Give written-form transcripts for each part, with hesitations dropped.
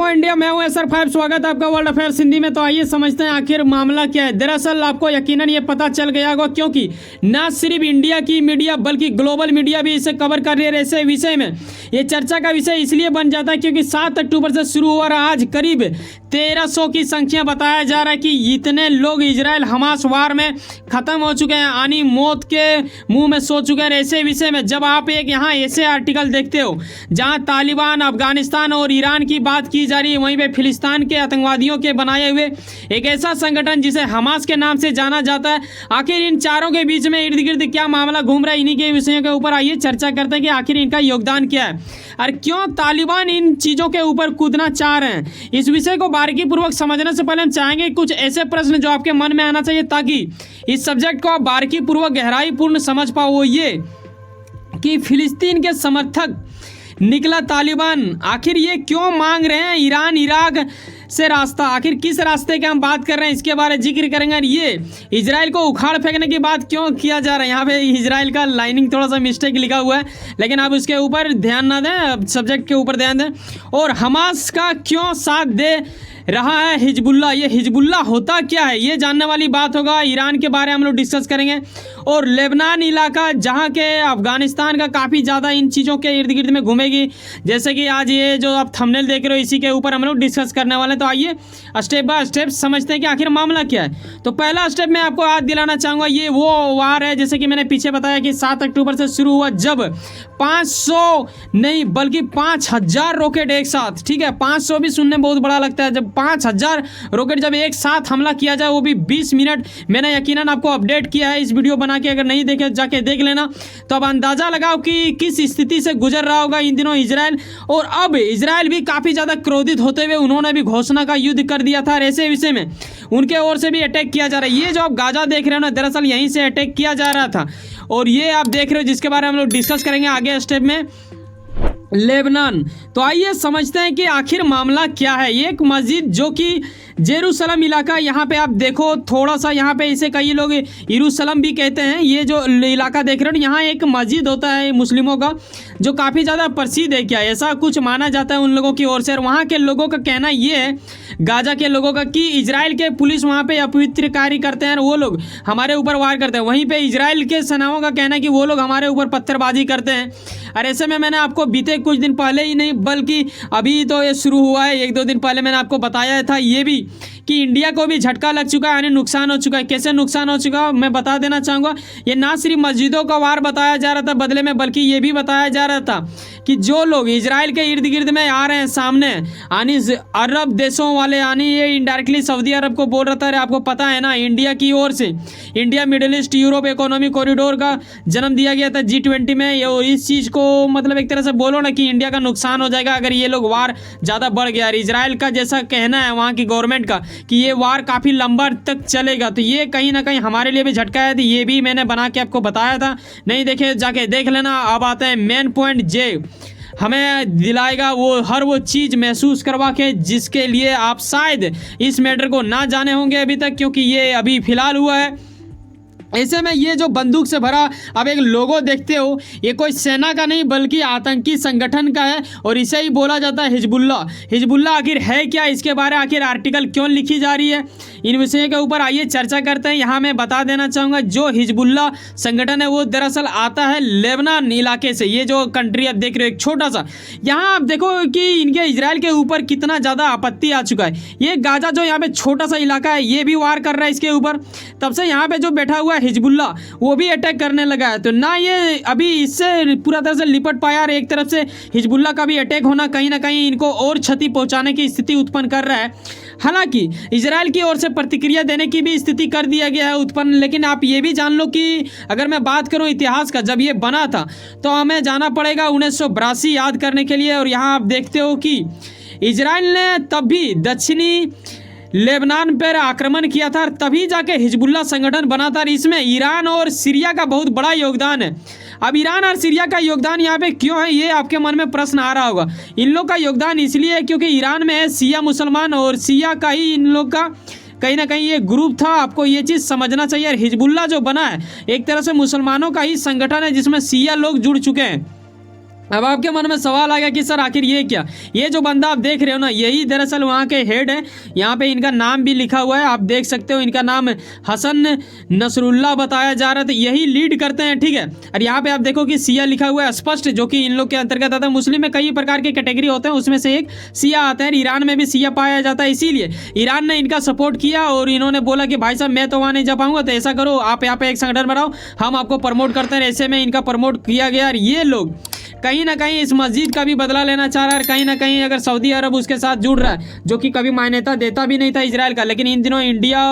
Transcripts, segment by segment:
Hello India, मैं हूं SR5। स्वागत है आपका वर्ल्ड अफेयर्स हिंदी में। तो आइए समझते हैं आखिर मामला क्या है। दरअसल आपको यकीनन ये पता चल गया होगा, क्योंकि ना सिर्फ इंडिया की मीडिया बल्कि ग्लोबल मीडिया भी इसे कवर कर रही है। ऐसे विषय में ये चर्चा का विषय इसलिए बन जाता है क्योंकि 7 अक्टूबर से शुरू हुआ और आज करीब 1300 की संख्या बताया जा रहा है कि इतने लोग इजराइल हमास वार में खत्म हो चुके हैं, यानी मौत के मुंह में सो चुके हैं। ऐसे विषय में जब आप एक यहाँ ऐसे आर्टिकल देखते हो जहां तालिबान, अफगानिस्तान और ईरान की बात की जा रही है, वहीं पे फिलिस्तीन के आतंकवादियों के बनाए हुए एक ऐसा संगठन जिसे हमास के नाम से जाना जाता है, आखिर इन चारों के बीच में इर्द गिर्द क्या मामला घूम रहा है, इन्हीं के विषयों के ऊपर आइए चर्चा करते हैं कि आखिर इनका योगदान क्या है और क्यों तालिबान इन चीज़ों के ऊपर कूदना चाह रहे हैं। इस विषय को बारीकी पूर्वक समझने से पहले हम चाहेंगे कुछ ऐसे प्रश्न जो आपके मन में आना चाहिए ताकि इस सब्जेक्ट को आप बारीकी पूर्वक गहराई पूर्ण समझ पाओ। वो ये कि फिलिस्तीन के समर्थक निकला तालिबान आखिर ये क्यों मांग रहे हैं ईरान इराक से रास्ता, आखिर किस रास्ते की हम बात कर रहे हैं इसके बारे में जिक्र करेंगे। और ये इजराइल को उखाड़ फेंकने की बात क्यों किया जा रहा है, यहाँ पे इजराइल का लाइनिंग थोड़ा सा मिस्टेक लिखा हुआ है, लेकिन आप उसके ऊपर ध्यान ना दें, सब्जेक्ट के ऊपर ध्यान दें। और हमास का क्यों साथ दे रहा है हिजबुल्ला, ये हिजबुल्ला होता क्या है ये जानने वाली बात होगा। ईरान के बारे में हम लोग डिस्कस करेंगे और लेबनान इलाका जहाँ के अफगानिस्तान का काफ़ी ज़्यादा इन चीज़ों के इर्द गिर्द में घूमेगी, जैसे कि आज ये जो आप थंबनेल देख रहे हो इसी के ऊपर हम लोग डिस्कस करने वाले हैं। तो आइए स्टेप बाय स्टेप समझते हैं कि आखिर मामला क्या है। तो पहला स्टेप मैं आपको याद दिलाना चाहूँगा, ये वो वार है जैसे कि मैंने पीछे बताया कि 7 अक्टूबर से शुरू हुआ, जब 500 नहीं बल्कि 5000 रॉकेट एक साथ, ठीक है 500 भी सुनने बहुत बड़ा लगता है, जब 5000 रॉकेट जब एक साथ हमला किया जाए वो भी 20 मिनट, मैंने यकीनन आपको अपडेट किया है इस वीडियो बना के, अगर नहीं देखे जाके देख लेना। तो अब अंदाजा लगाओ कि किस स्थिति से गुजर रहा होगा इन दिनों इजराइल। और अब इजराइल भी काफ़ी ज़्यादा क्रोधित होते हुए उन्होंने भी घोषणा का युद्ध कर दिया था और ऐसे विषय में उनके ओर से भी अटैक किया जा रहा है। ये जो आप गाजा देख रहे हो ना, दरअसल यहीं से अटैक किया जा रहा था और ये आप देख रहे हो जिसके बारे में हम लोग डिस्कस करेंगे आगे स्टेप में, लेबनान। तो आइए समझते हैं कि आखिर मामला क्या है। ये एक मस्जिद जो कि जेरूसलम इलाका, यहाँ पे आप देखो थोड़ा सा, यहाँ पे इसे कई लोग यरूशलम भी कहते हैं। ये जो इलाका देख रहे हो यहाँ एक मस्जिद होता है मुस्लिमों का जो काफ़ी ज़्यादा प्रसिद्ध है, क्या ऐसा कुछ माना जाता है उन लोगों की ओर से। और वहाँ के लोगों का कहना ये है, गाजा के लोगों का, कि इजराइल के पुलिस वहाँ पे अपवित्र कार्य करते हैं और वो लोग हमारे ऊपर वार करते हैं। वहीं पे इजराइल के सेनाओं का कहना है कि वो लोग हमारे ऊपर पत्थरबाजी करते हैं। और ऐसे में मैंने आपको बीते कुछ दिन पहले ही नहीं बल्कि अभी तो ये शुरू हुआ है, 1-2 दिन पहले मैंने आपको बताया था ये भी कि इंडिया को भी झटका लग चुका है, यानी नुकसान हो चुका है। कैसे नुकसान हो चुका मैं बता देना चाहूँगा। ये ना सिर्फ मस्जिदों का वार बताया जा रहा था बदले में, बल्कि ये भी बताया जा रहा था कि जो लोग इजराइल के इर्द गिर्द में आ रहे हैं सामने, यानी अरब देशों वाले, यानी ये इनडायरेक्टली सऊदी अरब को बोल रहा था। अरे आपको पता है ना, इंडिया की ओर से India middle east Europe economic corridor का जन्म दिया गया था G20 में। और इस चीज़ को मतलब एक तरह से बोलो ना कि इंडिया का नुकसान हो जाएगा अगर ये लोग वार ज़्यादा बढ़ गया। इजराइल का जैसा कहना है वहाँ की गवर्नमेंट का कि ये वार काफ़ी लंबा तक चलेगा, तो ये कहीं ना कहीं हमारे लिए भी झटका है। तो ये भी मैंने बना के आपको बताया था, नहीं देखे जाके देख लेना। अब आते हैं मेन पॉइंट, जे हमें दिलाएगा वो हर वो चीज़ महसूस करवा के जिसके लिए आप शायद इस मैटर को ना जाने होंगे अभी तक, क्योंकि ये अभी फिलहाल हुआ है। ऐसे में ये जो बंदूक से भरा अब एक लोगो देखते हो, ये कोई सेना का नहीं बल्कि आतंकी संगठन का है और इसे ही बोला जाता है हिजबुल्ला। हिजबुल्ला आखिर है क्या, इसके बारे में आखिर आर्टिकल क्यों लिखी जा रही है, इन विषयों के ऊपर आइए चर्चा करते हैं। यहाँ मैं बता देना चाहूँगा जो हिजबुल्ला संगठन है वो दरअसल आता है लेबनान इलाके से। ये जो कंट्री आप देख रहे हो एक छोटा सा, यहाँ आप देखो कि इनके इजराइल के ऊपर कितना ज़्यादा आपत्ति आ चुका है। ये गाजा जो यहाँ पे छोटा सा इलाका है ये भी वार कर रहा है इसके ऊपर, तब से यहाँ पे जो बैठा हुआ है हिजबुल्ला वो भी अटैक करने लगा है। तो ना ये अभी इससे पूरा तरह से लिपट पाया और एक तरफ से हिजबुल्ला का भी अटैक होना कहीं ना कहीं इनको और क्षति पहुंचाने की स्थिति उत्पन्न कर रहा है। हालांकि इजराइल की ओर से प्रतिक्रिया देने की भी स्थिति कर दिया गया है उत्पन्न, लेकिन आप ये भी जान लो कि अगर मैं बात करूं इतिहास का, जब ये बना था तो हमें जाना पड़ेगा 1982 याद करने के लिए। और यहाँ आप देखते हो कि इजराइल ने तब भी दक्षिणी लेबनान पर आक्रमण किया था, तभी जाके हिजबुल्ला संगठन बना था। इसमें ईरान और सीरिया का बहुत बड़ा योगदान है। अब ईरान और सीरिया का योगदान यहाँ पे क्यों है, ये आपके मन में प्रश्न आ रहा होगा। इन लोग का योगदान इसलिए है क्योंकि ईरान में है शिया मुसलमान और शिया का ही इन लोग का कहीं ना कहीं ये ग्रुप था, आपको ये चीज़ समझना चाहिए। और हिजबुल्ला जो बना है एक तरह से मुसलमानों का ही संगठन है जिसमें शिया लोग जुड़ चुके हैं। अब आपके मन में सवाल आ गया कि सर आखिर ये क्या, ये जो बंदा आप देख रहे हो ना, यही दरअसल वहाँ के हेड है। यहाँ पे इनका नाम भी लिखा हुआ है, आप देख सकते हो। इनका नाम हसन नसरुल्लाह बताया जा रहा था, यही लीड करते हैं, ठीक है। और यहाँ पे आप देखो कि सिया लिखा हुआ है स्पष्ट, जो कि इन लोग के अंतर्गत आता है। मुस्लिम में कई प्रकार के कैटेगरी होते हैं, उसमें से एक सिया आता है। ईरान में भी सिया पाया जाता है, इसीलिए ईरान ने इनका सपोर्ट किया और इन्होंने बोला कि भाई साहब मैं तो वहाँ नहीं जा पाऊंगा, तो ऐसा करो आप यहाँ पे एक संगठन बनाओ, हम आपको प्रमोट करते हैं। ऐसे में इनका प्रमोट किया गया और ये लोग कहीं ना कहीं इस मस्जिद का भी बदला लेना चाह रहा है। और कहीं ना कहीं अगर सऊदी अरब उसके साथ जुड़ रहा है, जो कि कभी मान्यता देता भी नहीं था इजराइल का, लेकिन इन दिनों इंडिया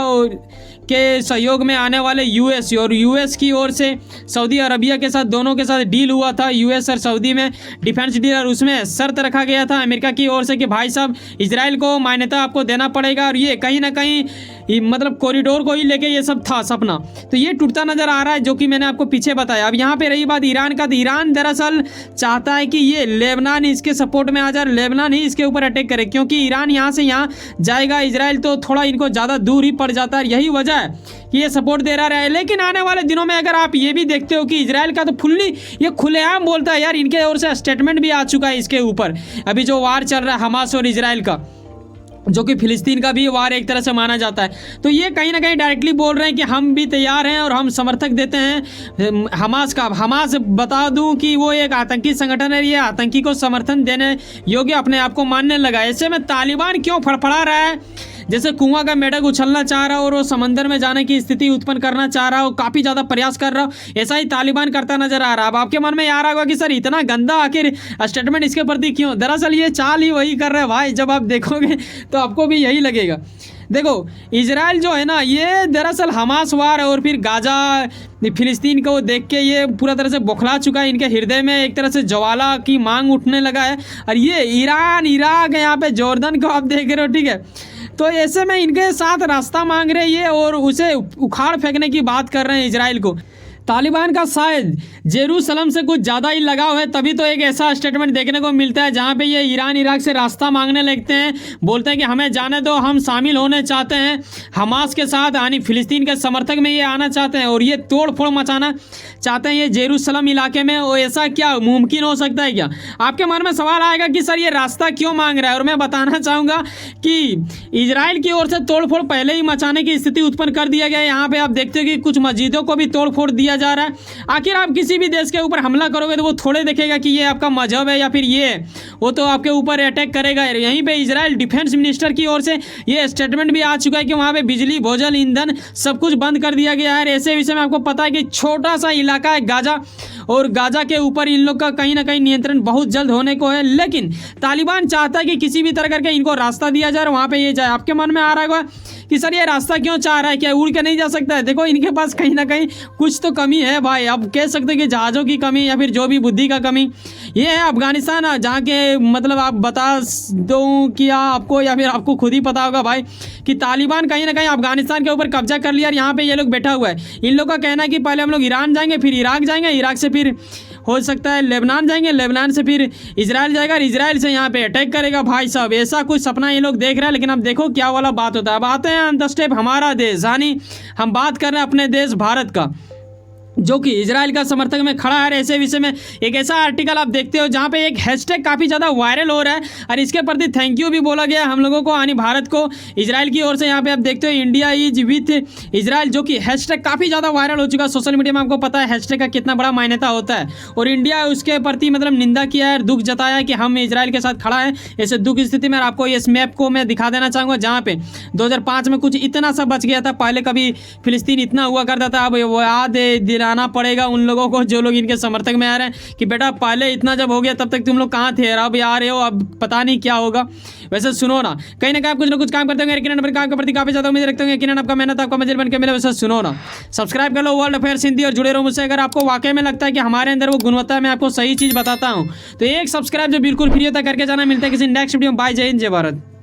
के सहयोग में आने वाले यूएस और यूएस की ओर से सऊदी अरबिया के साथ, दोनों के साथ डील हुआ था यूएस और सऊदी में, डिफेंस डील। और उसमें शर्त रखा गया था अमेरिका की ओर से कि भाई साहब इजराइल को मान्यता आपको देना पड़ेगा। और ये कहीं ना कहीं मतलब कॉरिडोर को ही लेके ये सब था सपना, तो ये टूटता नजर आ रहा है, जो कि मैंने आपको पीछे बताया। अब यहाँ पे रही बात ईरान का, तो ईरान दरअसल चाहता है कि ये लेबनान इसके सपोर्ट में आ जाए, लेबनान ही इसके ऊपर अटैक करे, क्योंकि ईरान यहाँ से यहाँ जाएगा इजराइल तो थोड़ा इनको ज़्यादा दूर ही पड़ जाता है। यही वजह है कि ये सपोर्ट दे रहा है। लेकिन आने वाले दिनों में अगर आप ये भी देखते हो कि इजराइल का तो फुल्ली ये खुलेआम बोलता है यार, इनके ओर से स्टेटमेंट भी आ चुका है इसके ऊपर। अभी जो वार चल रहा है हमास और इजराइल का, जो कि फिलिस्तीन का भी वार एक तरह से माना जाता है, तो ये कहीं ना कहीं डायरेक्टली बोल रहे हैं कि हम भी तैयार हैं और हम समर्थक देते हैं हमास का। हमास बता दूं कि वो एक आतंकी संगठन है, ये आतंकी को समर्थन देने योग्य अपने आप को मानने लगा। ऐसे में तालिबान क्यों फड़फड़ा रहा है, जैसे कुआं का मेढक उछलना चाह रहा हो और वो समंदर में जाने की स्थिति उत्पन्न करना चाह रहा हो, काफ़ी ज़्यादा प्रयास कर रहा हो, ऐसा ही तालिबान करता नजर आ रहा है। अब आपके मन में आ रहा होगा कि सर इतना गंदा आखिर स्टेटमेंट इसके प्रति क्यों, दरअसल ये चाल ही वही कर रहा है भाई। जब आप देखोगे तो आपको भी यही लगेगा। देखो इजराइल जो है ना, ये दरअसल हमास वार और फिर गाजा फिलिस्तीन को देख के ये पूरा तरह से बौखला चुका है। इनके हृदय में एक तरह से ज्वाला की मांग उठने लगा है। और ये ईरान, इराक, यहाँ पे जॉर्डन को आप देख रहे हो, ठीक है। तो ऐसे में इनके साथ रास्ता मांग रहे ये और उसे उखाड़ फेंकने की बात कर रहे हैं इजराइल को। तालिबान का शायद जेरूसलम से कुछ ज़्यादा ही लगाव है, तभी तो एक ऐसा स्टेटमेंट देखने को मिलता है जहाँ पे ये ईरान इराक से रास्ता मांगने लगते हैं, बोलते हैं कि हमें जाने दो, हम शामिल होने चाहते हैं हमास के साथ, यानी फिलिस्तीन के समर्थक में ये आना चाहते हैं और ये तोड़ फोड़ मचाना चाहते हैं ये जेरूसलम इलाके में। और ऐसा क्या मुमकिन हो सकता है क्या? आपके मन में सवाल आएगा कि सर ये रास्ता क्यों मांग रहा है, और मैं बताना चाहूँगा कि इजराइल की ओर से तोड़ फोड़ पहले ही मचाने की स्थिति उत्पन्न कर दिया गया है। यहाँ पर आप देखते हो कि कुछ मस्जिदों को भी तोड़ फोड़ दिया जा रहा है। आखिर आप किसी भी देश के ऊपर हमला करोगे तो वो थोड़े देखेगा कि ये आपका मजहब है या फिर ये, वो तो आपके ऊपर अटैक करेगा। यहीं पे इजराइल डिफेंस मिनिस्टर की ओर से ये स्टेटमेंट भी आ चुका है कि वहाँ पे बिजली, भोजन, ईंधन सब कुछ बंद कर दिया गया है। ऐसे विषय में आपको पता है कि छोटा सा इलाका है गाजा, और गाजा के ऊपर इन लोग का कहीं ना कहीं नियंत्रण बहुत जल्द होने को है। लेकिन तालिबान चाहता है कि किसी भी तरह करके इनको रास्ता दिया जाए और वहाँ पे ये जाए। आपके मन में आ रहा होगा कि सर ये रास्ता क्यों चाह रहा है, क्या उड़ के नहीं जा सकता है? देखो इनके पास कहीं ना कहीं कुछ तो कमी है भाई। अब कह सकते हैं कि जहाज़ों की कमी या फिर जो भी बुद्धि का कमी। ये है अफगानिस्तान, जहाँ के मतलब आप बता दूँ कि आपको या फिर आपको खुद ही पता होगा भाई कि तालिबान कहीं ना कहीं अफगानिस्तान के ऊपर कब्जा कर लिया और यहाँ पे ये लोग बैठा हुआ है। इन लोग का कहना है कि पहले हम लोग ईरान जाएंगे, फिर इराक जाएंगे, इराक से फिर हो सकता है लेबनान जाएंगे, लेबनान से फिर इजराइल जाएगा और इजराइल से यहाँ पे अटैक करेगा। भाई साहब ऐसा कुछ सपना ये लोग देख रहे हैं। लेकिन अब देखो क्या वाला बात होता है। अब आते हैं ऑन द स्टेप हमारा देश, यानी हम बात कर रहे हैं अपने देश भारत का, जो कि इजराइल का समर्थक में खड़ा है। ऐसे विषय में एक ऐसा आर्टिकल आप देखते हो जहां पे एक हैशटैग काफ़ी ज़्यादा वायरल हो रहा है और इसके प्रति थैंक यू भी बोला गया हम लोगों को, यानी भारत को, इजराइल की ओर से। यहाँ पे आप देखते हो इंडिया इज विथ इजराइल, जो कि हैशटैग काफ़ी ज़्यादा वायरल हो चुका है सोशल मीडिया में। आपको पता है हैशटैग का कितना बड़ा मान्यता होता है, और इंडिया उसके प्रति मतलब निंदा किया है, दुख जताया है कि हम इजराइल के साथ खड़ा है ऐसे दुख स्थिति में। आपको इस मैप को मैं दिखा देना चाहूँगा, जहाँ पे 2005 में कुछ इतना सा बच गया था। पहले कभी फिलिस्तीन इतना हुआ करता था, अब वो याद दिलाना पड़ेगा उन लोगों को जो लोग इनके समर्थक में आ रहे हैं कि बेटा पहले इतना जब हो गया तब तक तुम लोग कहाँ थे, अब आ रहे हो, अब पता नहीं क्या होगा। वैसे सुनो ना, कहीं ना कहीं आप कुछ ना कुछ काम करते होंगे, यकीनन काम के प्रति काफी ज्यादा उम्मीद रखते होंगे, यकीनन आपका मेहनत आपका मंजिल बन के मिले। वैसे सुनो ना, सब्सक्राइब कर लो वर्ल्ड अफेयर्स हिंदी और जुड़े रहो मुझसे। अगर आपको वाकई में लगता है कि हमारे अंदर वो गुणवत्ता है, मैं आपको सही चीज बताता हूँ, तो एक सब्सक्राइब जो बिल्कुल फ्री होता है करके जाना। मिलता है किसी नेक्स्ट वीडियो में। बाय, जय हिंद, जय भारत।